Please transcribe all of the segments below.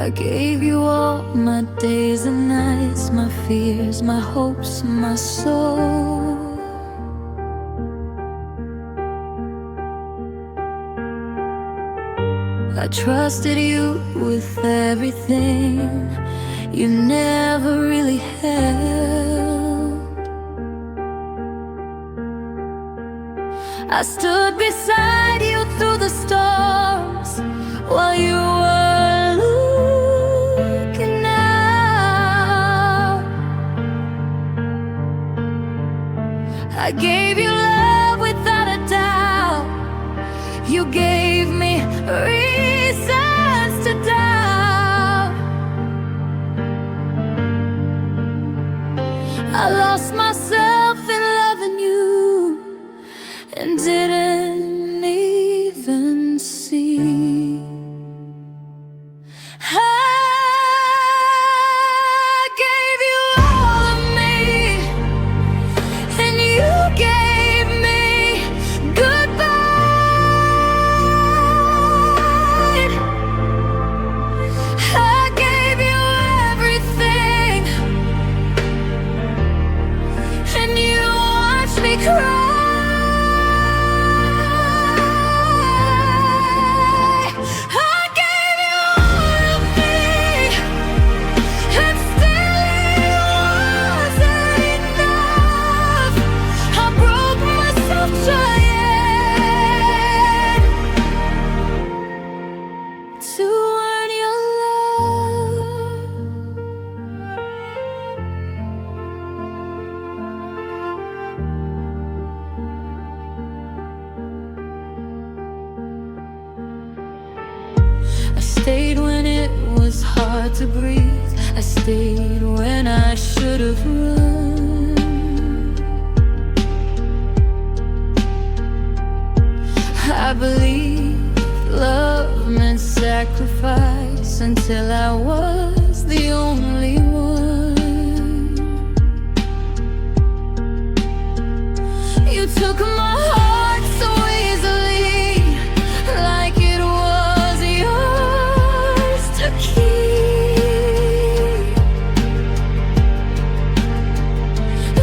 I gave you all my days and nights, my fears, my hopes, my soul. I trusted you with everything you never really held. I stood beside you through the storms while you were looking out. I gave you love without a doubt. You gave me reasons to doubt. I lost myself in loving you and didn't even see. I gave you all of me, and you gave me goodbye. I gave you everything, and you watched me cry. I stayed when it was hard to breathe. I stayed when I should have run. I believed love meant sacrifice until I was the only one. You took my heart so easily, like it was yours to keep,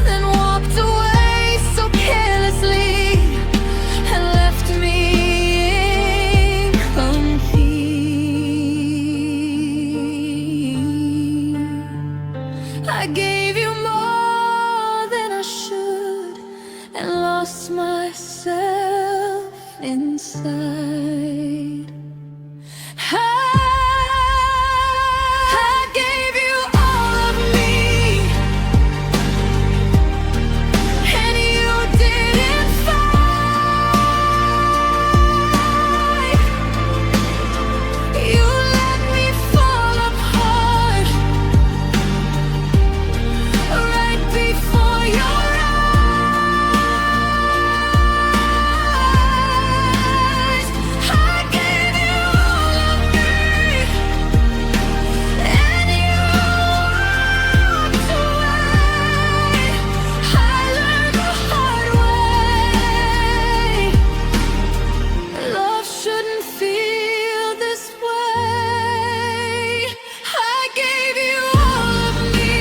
then walked away so carelessly and left me incomplete. I gave you more than I should and lost myself inside. I gave you all of me, and you didn't fight. You let me fall apart right before your eyes. I gave you all of me, and you walked away. I learned the hard way. Love shouldn't feel this way. I gave you all of me.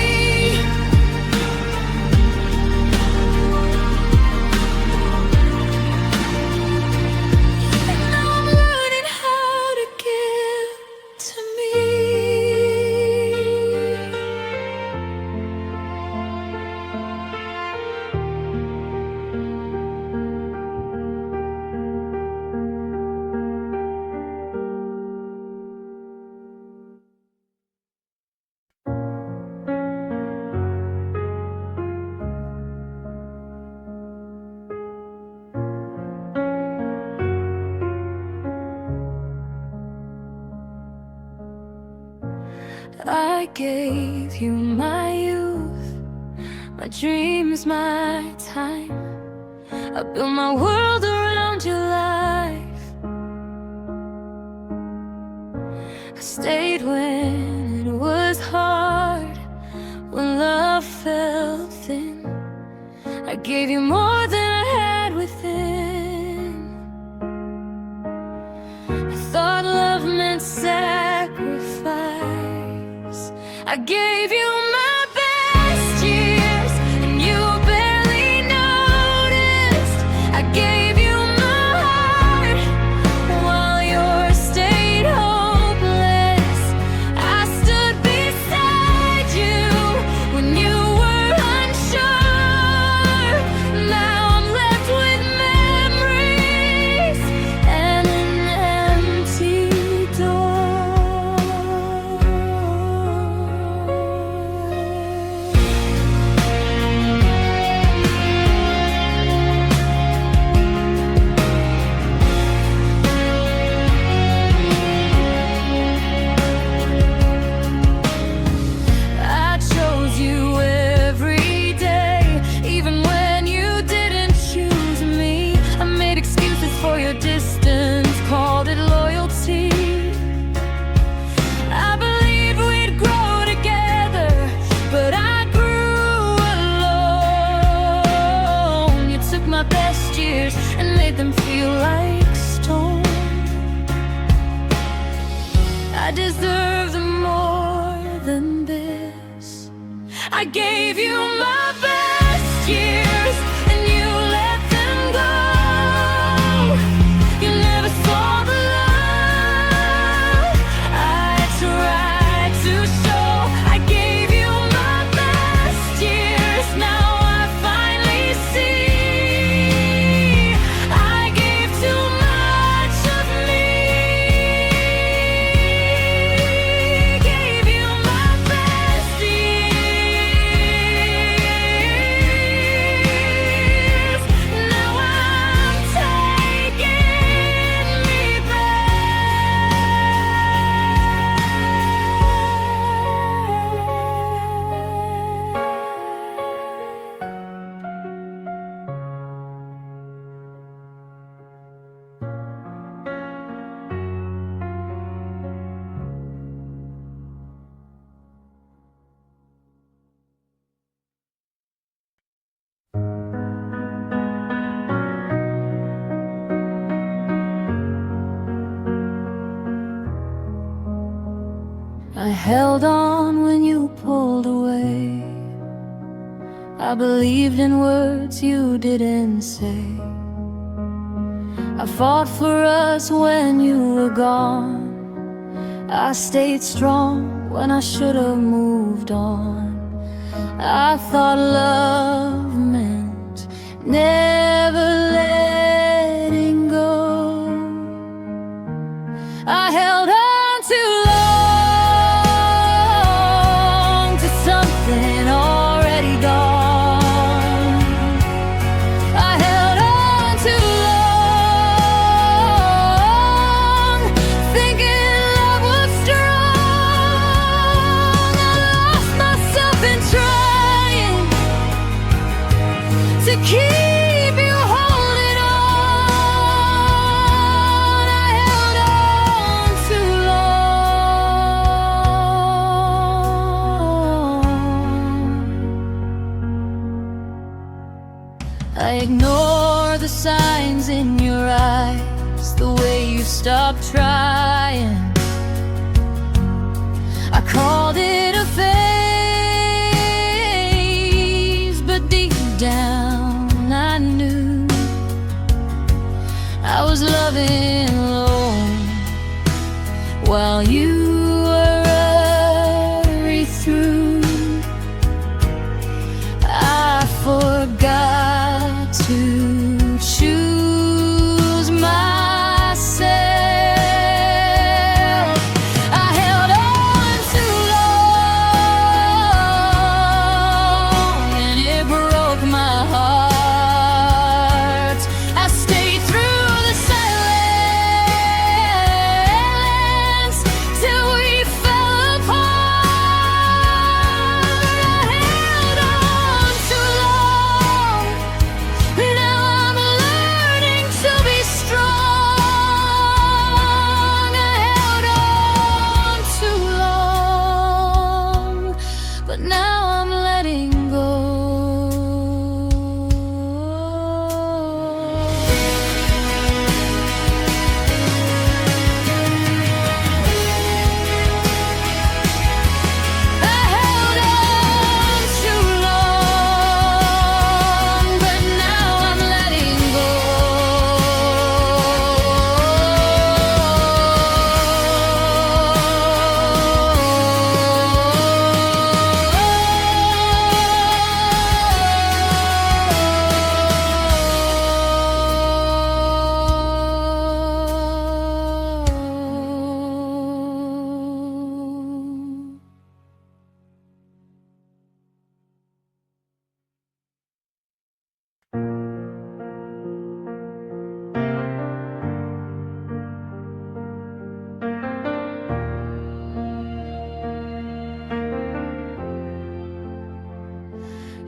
And now I'm learning how to give to me. I gave you my youth, my dreams, my time. I built my world around your life. I stayed when it was hard, when love felt thin. I gave you more than I had within. I thought love meant sacrifice. I gave you my best years, and you barely noticed. I gave you my heart while yours stayed hopeless. I stood beside you when you were unsure. Now I'm left with memories and an empty door. I chose you every day, even when you didn't choose me. I made excuses for your distance, called it loyalty. I believed we'd grow together, but I grew alone. You took my best years and made them feel like stone. I deserve more than this. I gave you my best years, and you let them go. You never saw the love I tried to show. I gave you my best years, now I finally see I gave too much of me. Gave you my best years, now I'm taking me I held on when you pulled away. I believed in words you didn't say. I fought for us when you were gone. I stayed strong when I should have moved on. I thought love meant never letting go. I held on too long to something already gone. I held on too long, thinking love was strong. I lost myself in trying to keep you holding on. I held on too long. I ignore the signs in your eyes, the way you stopped trying. I called it a phase, but deep down I knew I was loving alone while you were hurry through. I forgot to choose myself. I held on too long, and it broke my heart. I stayed through the silence till we fell apart. I held on too long, now I'm learning to be strong. I held on too long, but now I'm letting go. I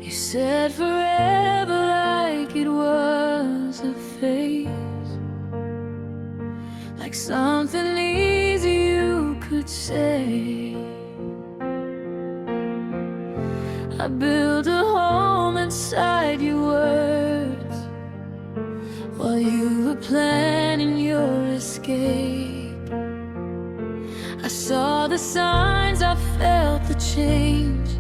You said forever like it was a phase, like something easy you could say. I built a home inside your words while you were planning your escape. I saw the signs, I felt the change,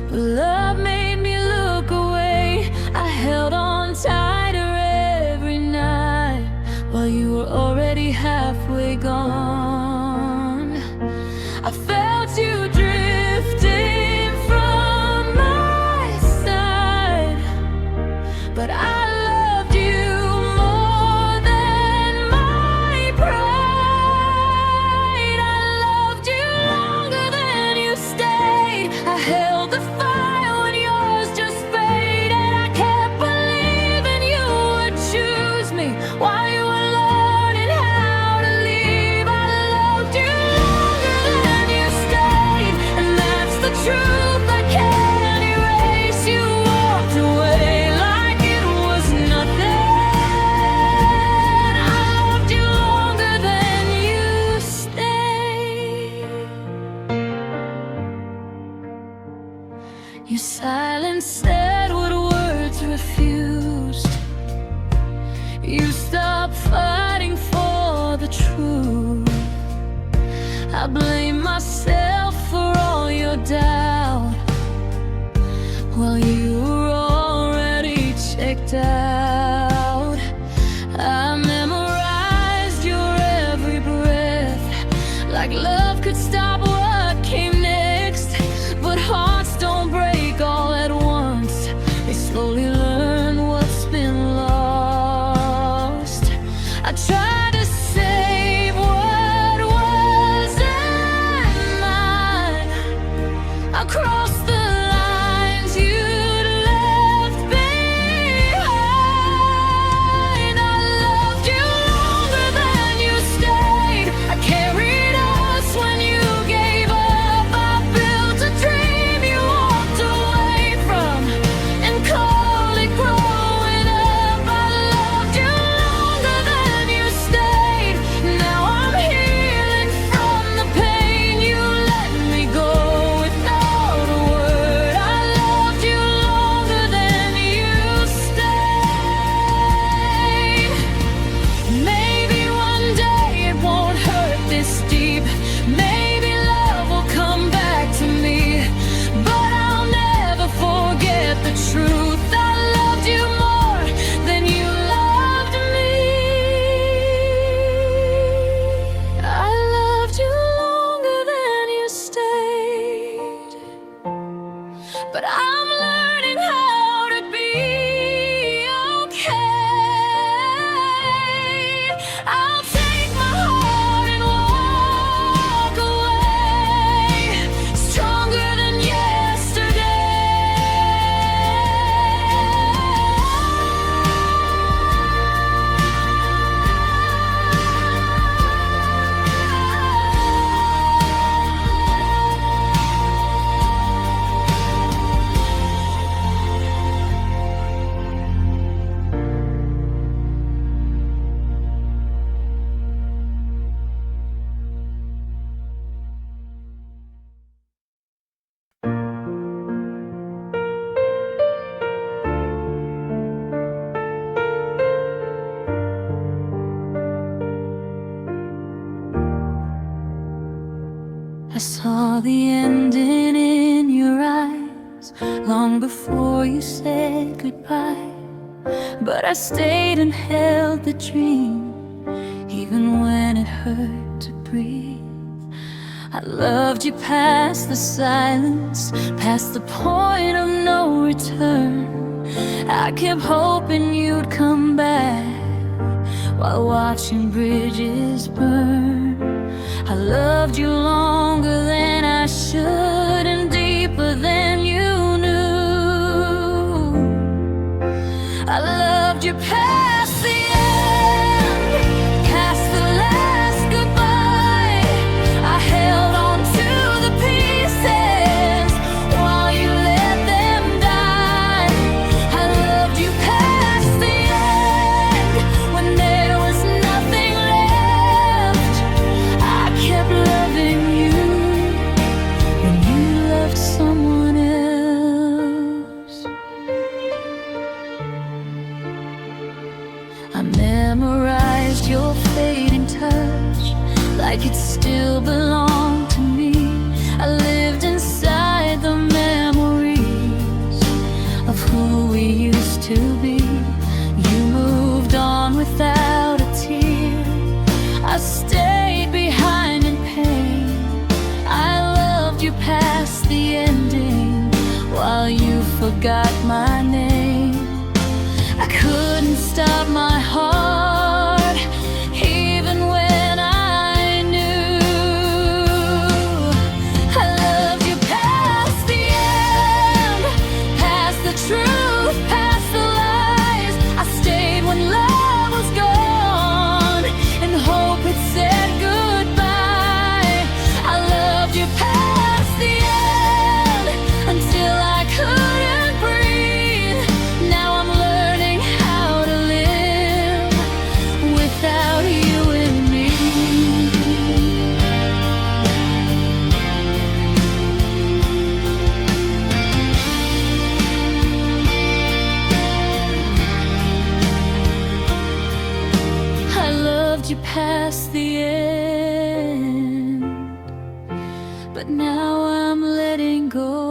but love made me look away. I held on tighter every night while you were already halfway gone. I felt you drifting from my side, but I loved you more than my pride. I loved you longer than you stayed. I held the fire when yours just faded. I kept believing you would choose me while you were learning how to leave. I loved you longer than you stayed, and that's the truth I can't erase. You walked away like it was nothing. I loved you longer than you stayed. Your silence said what words refused. You stopped fighting for the truth. I blame myself for all your doubt while you were already checked out. I memorized your every breath, like love could stop what came next. But hearts don't break all at once, they slowly learn what's been lost. I tried to save what wasn't mine. I crossed the lines you'd left behind. I loved you longer than you stayed. I carried us when you gave up. I built a dream you walked away from and called it growing up. I loved you longer than you stayed. Now I'm healing from the pain. You let me go without a word. I loved you longer than you stayed. Maybe one day it won't hurt this deep. Maybe love will come back to me, but I'll never forget the truth. I loved you more than you loved me. I loved you longer than you stayed, but I'm learning how to be okay. I'll take my heart and walk away, stronger than I saw the ending in your eyes long before you said goodbye. But I stayed and held the dream, even when it hurt to breathe. I loved you past the silence, past the point of no return. I kept hoping you'd come back while watching bridges burn. I loved you longer than I should and deeper than you knew. I loved you past the end, past the last goodbye. I held on to the pieces while you let them die. forgot my name. I couldn't stop my heart, even when I knew I loved you past the end, past the truth, past the lies. I stayed when love was gone and hope had said goodbye. I loved you past the end until I couldn't breathe. Now I'm learning how to live without you and me. I loved you past the end, but now I'm letting go.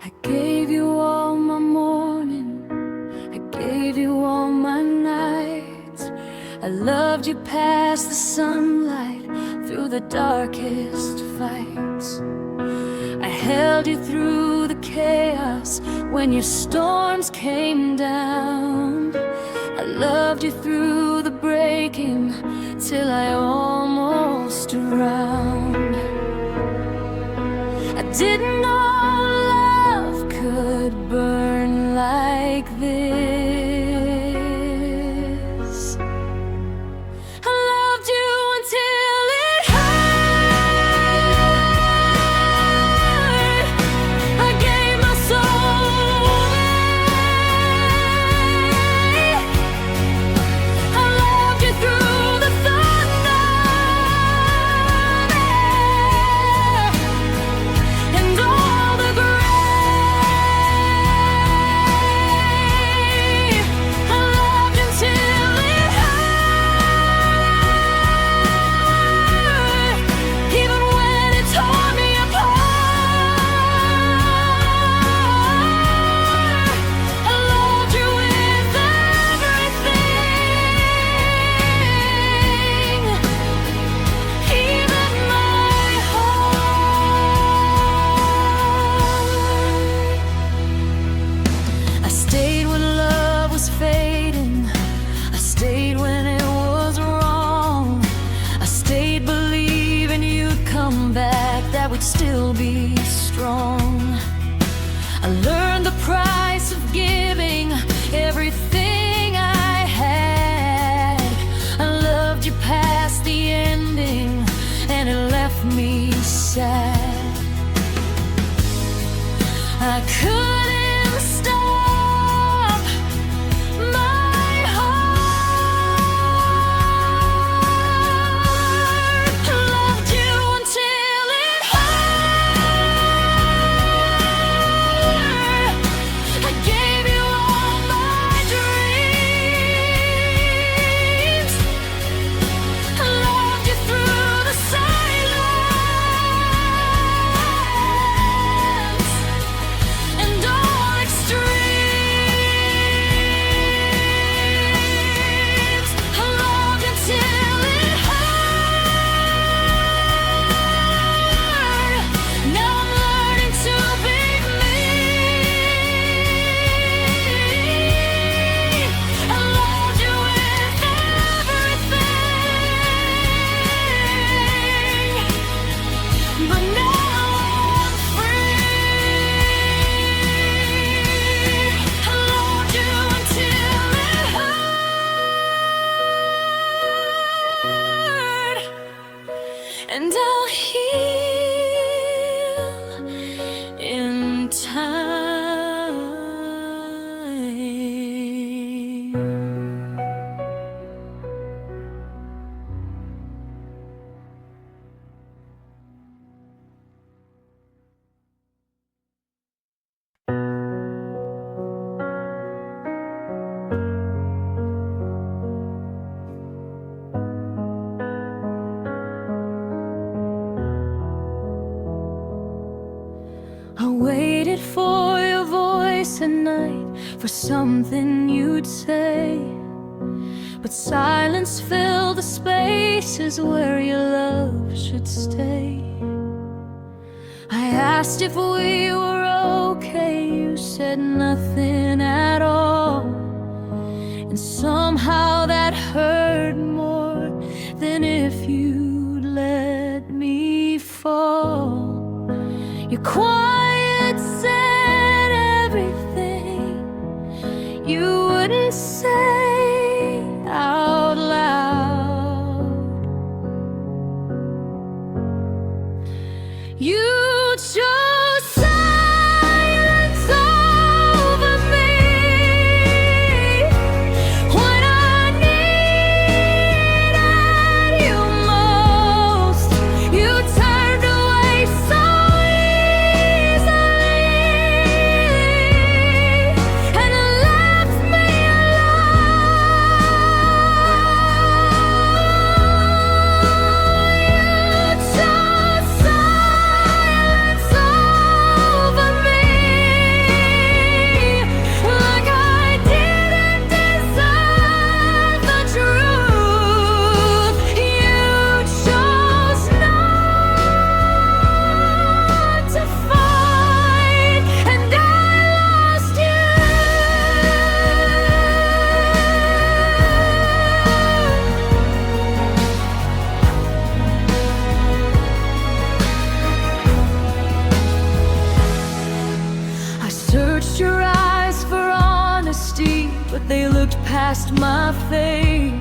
I gave you all my morning, I gave you all my nights. I loved you past the sunlight, through the darkest fights. I held you through the chaos when your storms came down. I loved you through the breaking till I almost drowned. I didn't know love could burn like this. I loved you until it hurt. I gave my soul away. I loved you through the thunder and all the gray. I loved until it hurt, even when it tore me apart. I loved you with everything, even my heart. I stayed when love was fading. I stayed when it was wrong. I stayed believing you'd come back, that we'd still be strong. I learned the price of giving everything I had. I loved you past the ending, and it left me sad. I couldn't stop my heart. I loved you until it hurt. I gave you all my dreams. I loved you through the silence and all tonight for something you'd say, but silence filled the spaces where your love should stay. I asked if we were okay, you said nothing at all, and somehow that hurt more than if you'd let me fall. Your quiet said everything you wouldn't say out loud. You chose silence over me when I needed you most. You turned away so easily and left me alone. You chose silence over me, like I didn't deserve the truth. You chose not to fight, and I lost you. I searched your eyes for honesty, but they looked past my face.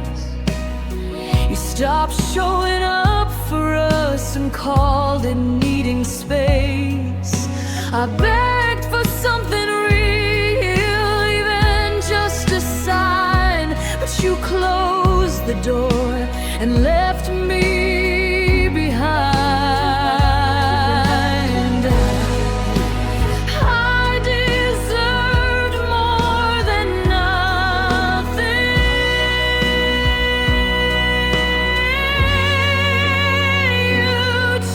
You stopped showing up for us and called it needing space. I begged for something real, even just a sign, but you closed the door and left me behind. I deserved more than nothing. You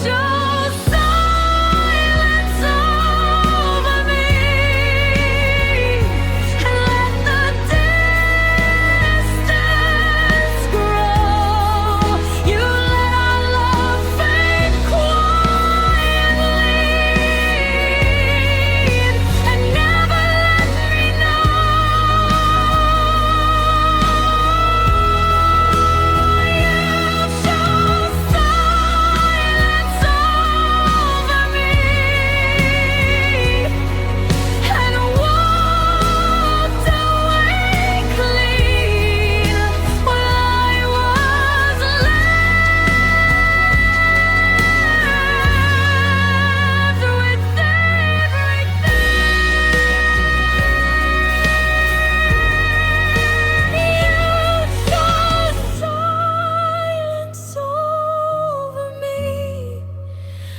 chose silence over me and let the distance grow. You let our love fade quietly and never let me know. You chose silence over me and walked away clean while I was left with everything. You chose silence over me,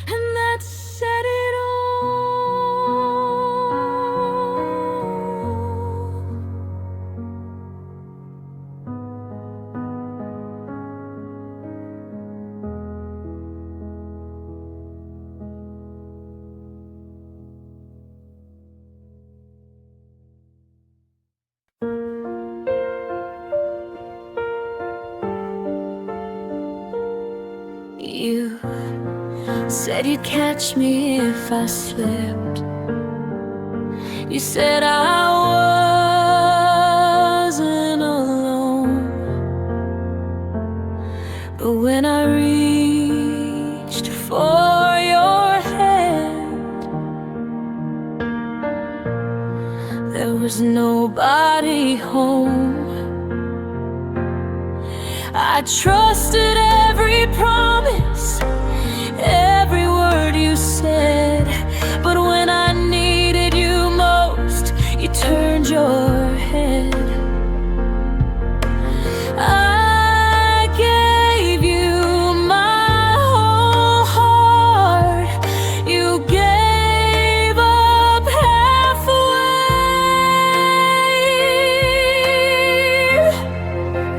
and that said it all. You said you'd catch me if I slipped. You said I wasn't alone, but when I reached for your hand, there was nobody home. I trusted every promise, every word you said, but when I needed you most, you turned your head. I gave you my whole heart, you gave up halfway.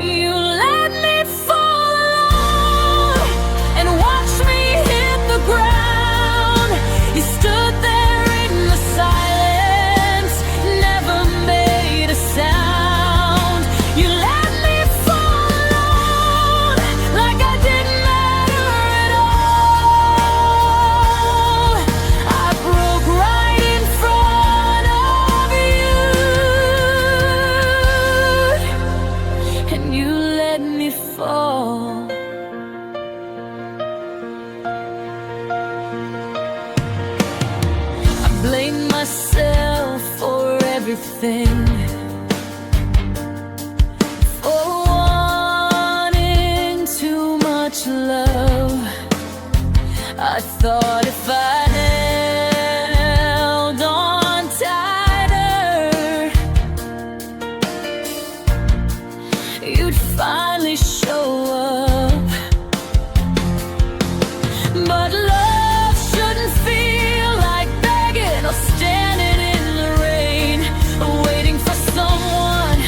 You let me fall alone and watch me hit the ground. everything. For wanting too much love, I thought if I held on tighter, you'd finally show up. But love shouldn't feel like begging or standing in the rain, waiting for someone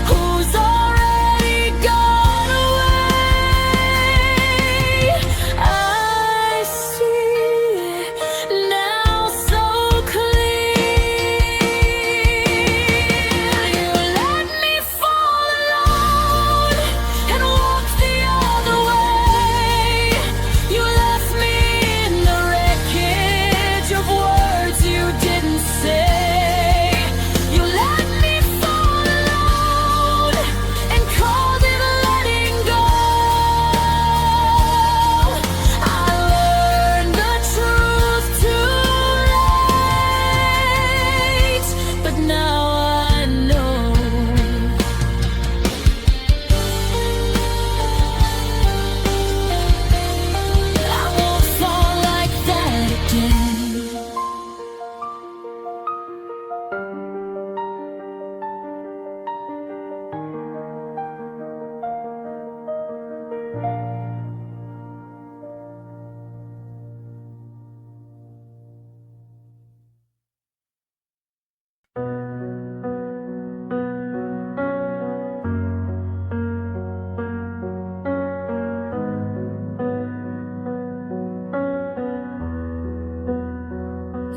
who's already gone away. I see now so clear. You let me fall alone and walk the other way. You left me in the wreckage of words you didn't say. You let me fall alone and called it letting go. I learned the truth too late, but now I know. I won't fall like that again.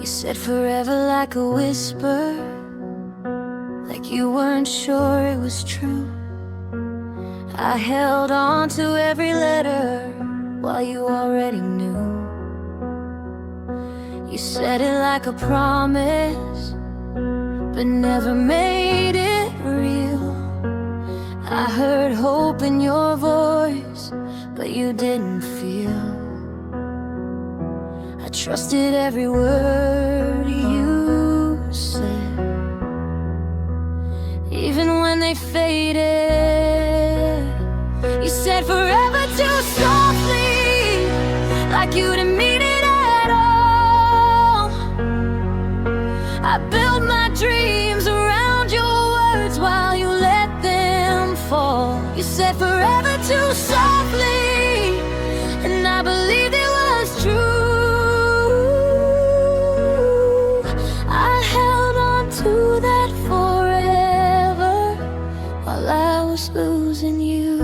You said forever like a whisper, like you weren't sure it was true. I held on to every letter while you already knew. You said it like a promise, but never made it real. I heard hope in your voice, but you didn't feel. I trusted every word you said, even when they faded. You said forever too softly, like you didn't mean it at all. I built my dreams around your words while you let them fall. You said forever too softly, and I believed it was true. I held on to that forever while I was losing you.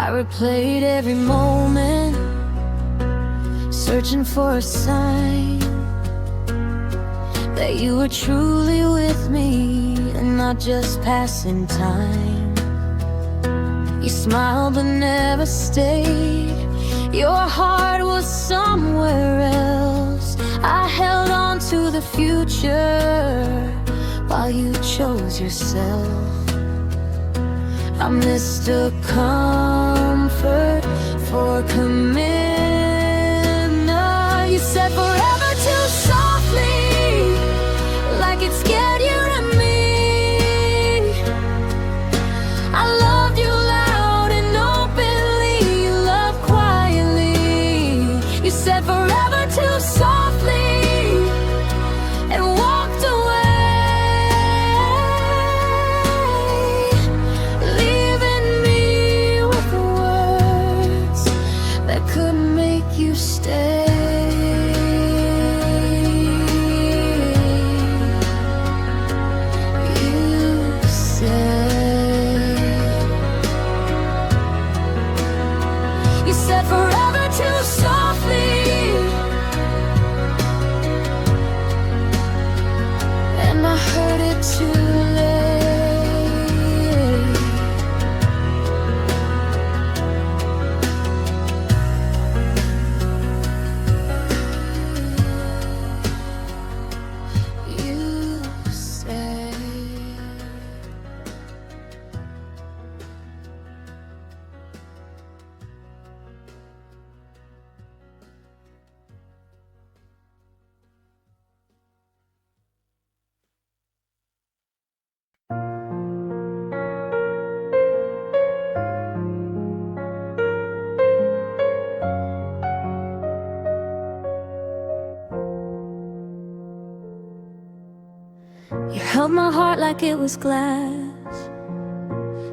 I replayed every moment, searching for a sign that you were truly with me and not just passing time. You smiled but never stayed. Your heart was somewhere else. I held on to the future while you chose yourself. I missed a comfort for commitment. You said forever too softly, like it scared you to me. I loved you loud and openly, you loved quietly. You said forever too softly and walked away, leaving me with the words that couldn't make you stay. You said forever too softly, held my heart like it was glass,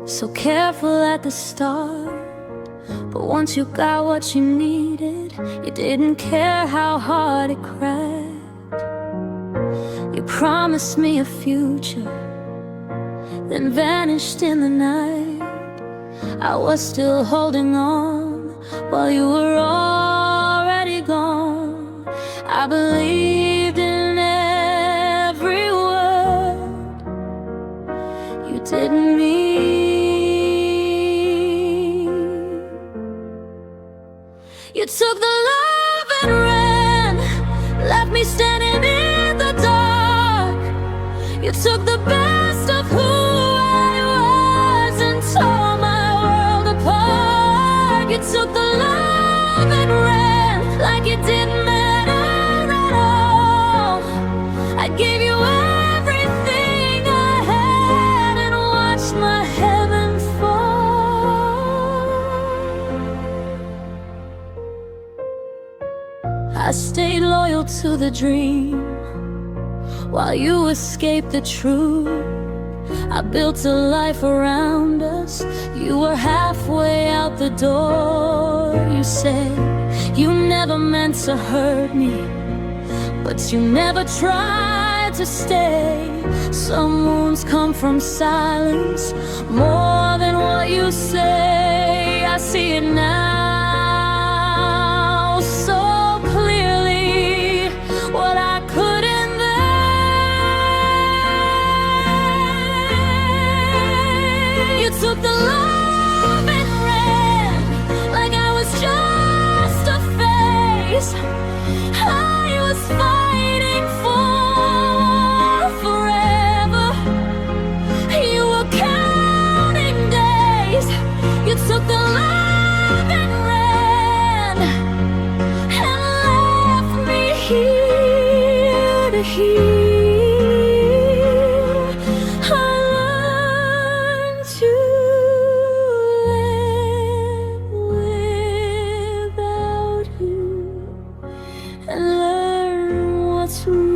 so careful at the start. But once you got what you needed, you didn't care how hard it cracked. You promised me a future, then vanished in the night. I was still holding on while you were already gone. I believed in every word you didn't mean. You took the love and ran, left me standing in the dark. You took the best of who I was and tore my world apart. You took the love and ran like it didn't matter at all. I gave you everything I had and watched my heaven fall. I stayed loyal to the dream while you escaped the truth. I built a life around us. You were halfway out the door. You said you never meant to hurt me, but you never tried to stay. Some wounds come from silence more than what you say. I see it now so clearly, what I couldn't then. You took the love and ran like I was just a phase I was fighting for forever. You were counting days. You took the love and ran and left me here to heal. I learned to live without you and learn what's real.